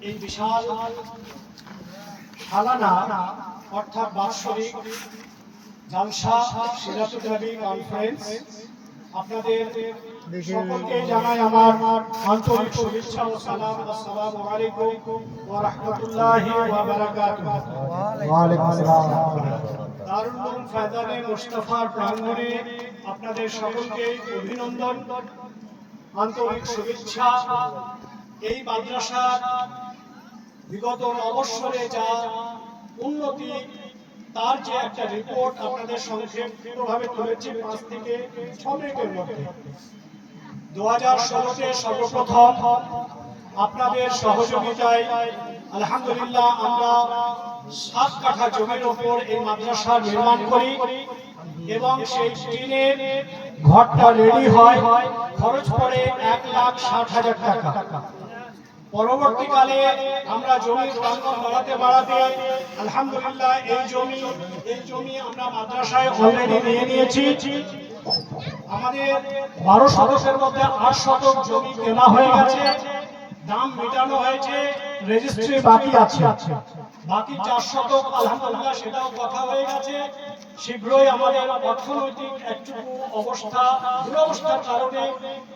এই বিশাল সালানা অর্থাৎ বাৎসরিক জালসা সিরাতুল নবী কনফারেন্স আপনাদের সকলকে জানাই আমার আন্তরিক শুভেচ্ছা ও সালাম। আসসালামু আলাইকুম ওয়া রাহমাতুল্লাহি ওয়া বারাকাতুহু। ওয়া আলাইকুম আসসালাম। দারুল উলুম ফায়দানে মুস্তাফার প্রাঙ্গণে আপনাদের সকলকে অভিনন্দন, আন্তরিক শুভেচ্ছা। এই মাদ্রাসার বিগত অবসরে যা উন্নতি তার যে একটা রিপোর্ট আপনাদের সংক্ষিপ্তভাবে তুলেছি 5 থেকে 6 মিনিটের মধ্যে। 2016-তে সর্বপ্রথম আপনাদের সহযোগিতায় আলহামদুলিল্লাহ আমরা 7 কাঠা জমির উপর এই মাদ্রাসা নির্মাণ করি এবং সেই টিনের ঘরটা রেডি হয়, খরচ পড়ে 1,60,000 টাকা। পরবর্তীকালে আমরা জমির প্রাঙ্গণ বাড়াতে আলহামদুলিল্লাহ এই জমি আমরা মাদ্রাসায় অলরেডি নিয়ে নিয়েছি। আমাদের 12 শতকের মধ্যে 8 শতক জমি কেনা হয়ে গেছে, দাম মেটানো হয়েছে, রেজিস্ট্রি বাকি আছে, বাকি 4 শতক আলহামদুলিল্লাহ সেটাও কথা হয়ে গেছে। শীঘ্রই আমাদের অর্থনৈতিক একটুকু দুরবস্থার কারণে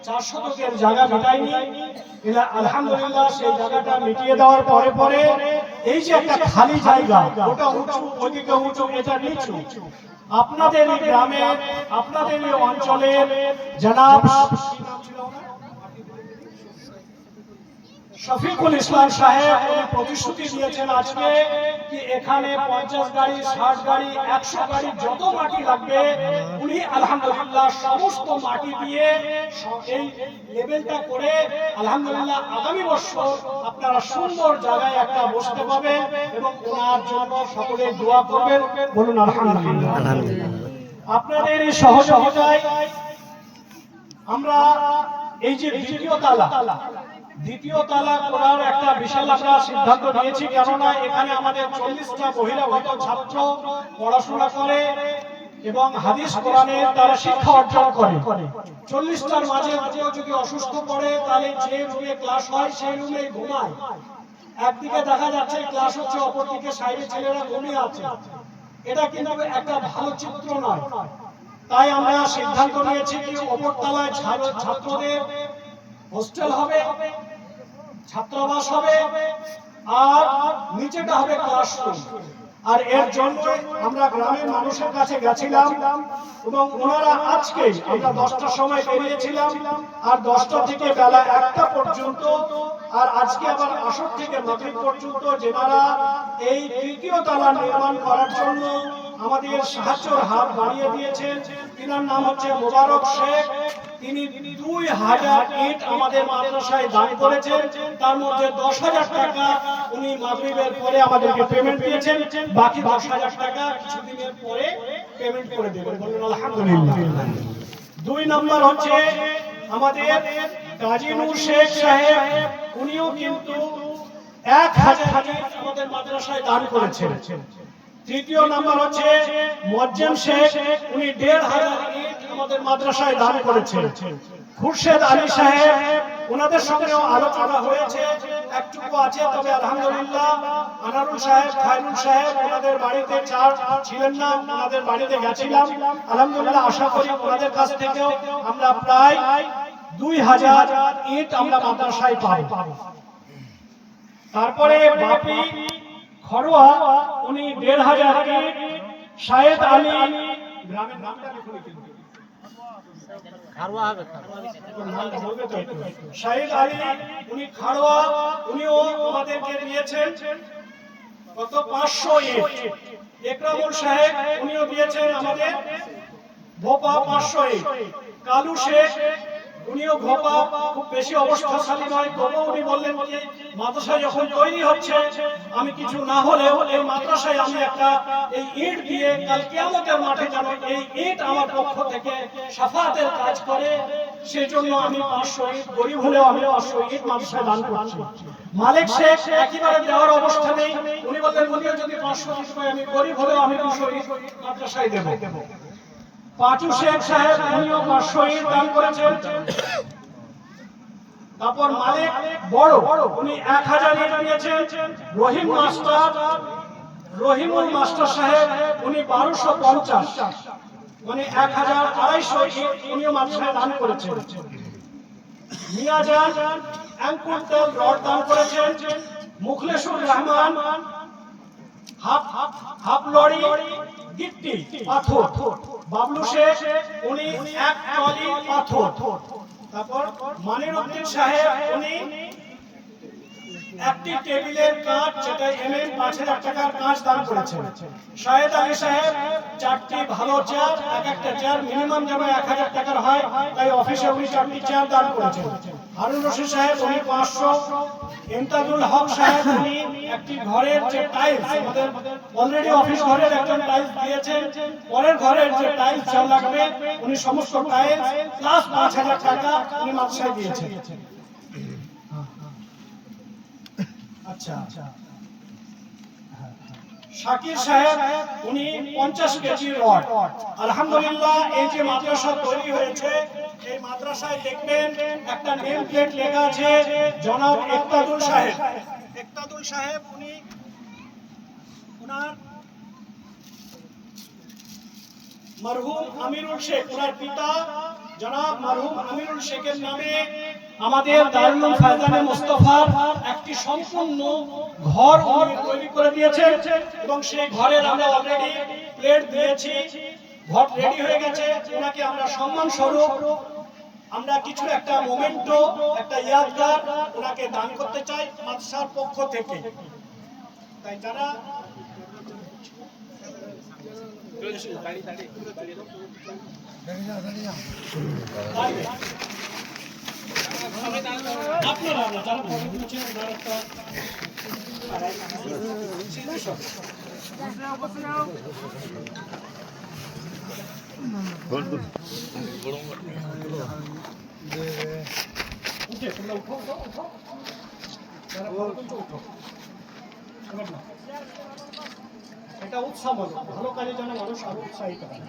4 শতকের জায়গা মেটায়নি, আলহামদুলিল্লাহ সেই জায়গাটা মিটিয়ে দেওয়ার পরে এই যে একটা খালি জায়গা, ওটা উঁচু, ওইদিকে উঁচু, এটা নিচু, আপনাদের এই গ্রামের, আপনাদের এই অঞ্চলের জনাব শফিকুল ইসলাম সাহেব প্রতিশ্রুতি দিয়েছেন আজকে কি এখানে 50 গাড়ি, 60 গাড়ি, 100 গাড়ি যত মাটি লাগবে উনি আলহামদুলিল্লাহ সমস্ত মাটি দিয়ে এই লেভেলটা করে আলহামদুলিল্লাহ আগামী বছর আপনারা সুন্দর জায়গায় একটা বসতে পাবেন এবং ওনার জন্য সকলে দোয়া করবেন। বলুন আলহামদুলিল্লাহ। আপনাদের এই সহযোগিতায় আমরা এই যে দ্বিতীয় তালা করার একটা বিশাল আমরা সিদ্ধান্ত নিয়েছি, কেননা এখানে আমাদের 40টা বহিরাগত ছাত্র পড়াশোনা করে এবং হাদিস কোরআনের তারা শিক্ষা অর্জন করে। 40টার মাঝে কেউ যদি অসুস্থ পড়ে তাহলে যে রুমে ক্লাস হয় সেই রুমে ঘুমায়। একদিকে দেখা যাচ্ছে ক্লাস হচ্ছে, অপরদিকে সাইডে ছেলেরা ঘুমিয়ে আছে। এটা কিন্তু একটা ভালো চিত্র নয়। তাই আমরা সিদ্ধান্ত নিয়েছি যে অপর তলায় ছাত্রদের হোস্টেল হবে, ছাত্রাবাস হবে, আর নিচেটা হবে ক্লাসরুম। আর এর জন্য আমরা গ্রামের মানুষের কাছে গেছিলাম এবং ওনারা আজকে আমরা 10টার সময় বেরিয়েছিলাম আর 10টা থেকে বেলা 1টা পর্যন্ত, আর আজকে আবার আসর থেকে মাগরিব পর্যন্ত যেনারা এই তৃতীয় তলা নির্মাণ করার জন্য আমাদের সাহায্যের হাত বাড়িয়ে দিয়েছেন, তিনার নাম হচ্ছে মোবারক শেখ। তিনি 2000 ইট আমাদের মাদ্রাসায় দান করেছেন, তার মধ্যে 10,000 টাকা উনি মাগরিবের পরে আমাদেরকে পেমেন্ট দিয়েছেন, বাকি 10,000 টাকা কিছুদিনের পরে পেমেন্ট করে দেবেন। বলুন আলহামদুলিল্লাহ। 2 নম্বর হচ্ছে আমাদের কাজী নূর শেখ সাহেব, উনিও কিন্তু 1000 ইট আমাদের মাদ্রাসায় দান করেছেন। তৃতীয় নাম্বার হচ্ছে মুয়াজ্জেম শেখ, উনি 1,500 ইট আমাদের মাদ্রাসায় দান করেছেন। খুরশেদ আলী সাহেব, ওনাদের সঙ্গেও আলোচনা হয়েছে, একটুকু আছে, তবে আলহামদুলিল্লাহ আনারুল সাহেব, খায়রুল সাহেব ওনাদের বাড়িতে ছিলেন না, ওনাদের বাড়িতে গেছিলাম, আলহামদুলিল্লাহ আশা করি ওনাদের কাছ থেকেও আমরা প্রায় 2000 ইট আমরা মাদ্রাসায় পাব। তারপরে বাপি খড়ুয়া, উনি 1,500 ইট। শাহেদ আলী, গ্রামের নামটা লিখুন কিন্তু শাহেদ আলী, উনি খাড়োয়া, উনিও আমাদেরকে দিয়েছেন কত 500 ইট। একরামুল সাহেব, উনিও দিয়েছেন আমাদের ভোপা 500 ইট। কালু শেখ, উনিও ভোপা, খুব বেশি অবস্থাশালী নয়, তবুও উনি বললেন যে মাদ্রাসা যখন তৈরি হচ্ছে আমি কিছু না হলেও এই মাদ্রাসায় আমি একটা এই ইট দিয়ে কাল কিয়ামতের মাঠে যেন এই ইট আমার পক্ষ থেকে শাফাতের কাজ করে, সেই জন্য আমি 500 ইট, গরিব হলেও আমি 500 ইট মাদ্রাসায় দান করছি। মালিক শেখ একেবারে দেওয়ার অবস্থা নেই, উনি বললেন উনিও যদি 500 ইট পাই আমি গরিব হলেও আমি 200 ইট মাদ্রাসায় দেব। পাঁচু শেখ সাহেব, উনিও 500 ইট দান করেছেন। তারপর মালিক বড় উনি 1000 ইট দিয়েছেন। রহিমুল মাস্টার সাহেব উনি 1250, মানে 1250 ইট উনিও মাদ্রাসায় দান করেছেন। মিয়াজান অ্যাঙ্কুর তেল রড দান করেছেন। মুখলেসুর রহমান হাফ লরি গিট্টি পাথর। বাবলু শেখ উনি 1 ট্রলি পাথর। তারপর মানিরউদ্দিন সাহেব উনি একটি টেবিলের কাঁচ, যেটা MM 5000 টাকার কাঁচ দান করেছেন। শাহেদ আলী সাহেব 4টি ভালো চেয়ার, এক একটা চেয়ার মিনিমাম যেন 1000 টাকার হয়, তাই অফিসে উনি 4টি চেয়ার দান করেছেন। হারুন রশিদ সাহেব উনি 500। ইমতাজুল হক সাহেব উনি একটি ঘরের যে টাইলস, আমাদের অলরেডি অফিস ঘরের একজন টাইলস দিয়েছেন, পরের ঘরের যে টাইলস যা লাগবে উনি সমস্ত টাইলস প্লাস 5000 টাকা উনি মাদ্রাসায় দিয়েছেন। আচ্ছা, শাকির সাহেব উনি 50 কেজি রড। আলহামদুলিল্লাহ, এই যে মাদ্রাসা তৈরি হয়েছে, এই মাদ্রাসায় দেখবেন একটা নেম প্লেট লেখা আছে জনাব ইকতাদুল সাহেব। ইকতাদুল সাহেব উনি ওনার মরহুম আমিরুল শেখ, ওনার পিতা জনাব মরহুম আমিরুল শেখের নামে আমাদের দারুল উলুম ফায়জানে মুস্তাফার একটি সম্পূর্ণ ঘর উনি তৈরি করে দিয়েছেন, এবং সেই ঘরের আমরা অলরেডি প্লেট দিয়েছি, ঘর রেডি হয়ে গেছে। ওনাকে আমরা সম্মান স্বরূপ আমরা কিছু একটা মোমেন্টো, একটা ইয়াদগার ওনাকে দান করতে চাই মাদ্রাসার পক্ষ থেকে। তাই যারা এটা উৎসাহ, ভালো কাজে যেন মানুষ আরো উৎসাহিত হয়।